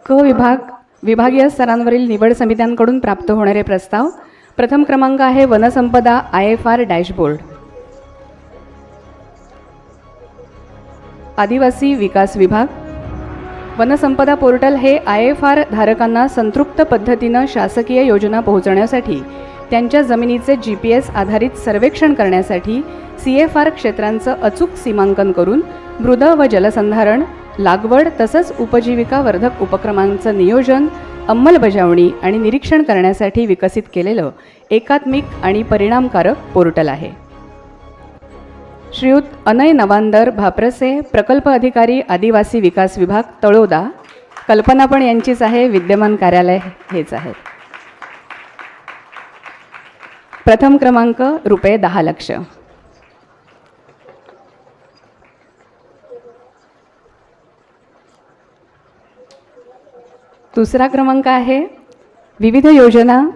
क विभाग विभागीय स्तरांवरील निवड समित्यांकडून प्राप्त होणारे प्रस्ताव. प्रथम क्रमांक आहे वनसंपदा IFR डॅशबोर्ड. आदिवासी विकास विभाग. वनसंपदा पोर्टल हे IFR धारकांना संतृप्त पद्धतीनं शासकीय योजना पोहोचवण्यासाठी त्यांच्या जमिनीचे GPS आधारित सर्वेक्षण करण्यासाठी CFR क्षेत्रांचं अचूक सीमांकन करून मृद व जलसंधारण, लागवड तसंच उपजीविका वर्धक उपक्रमांचं नियोजन, अंमलबजावणी आणि निरीक्षण करण्यासाठी विकसित केलेलं एकात्मिक आणि परिणामकारक पोर्टल आहे. श्रीयुत अनय नवांदर भाप्रसे, प्रकल्प अधिकारी, आदिवासी विकास विभाग, तळोदा. कल्पना पण यांचीच आहे, विद्यमान कार्यालय हेच आहे. प्रथम क्रमांक रुपये 10 लाख. दुसरा क्रमांक आहे विविध योजना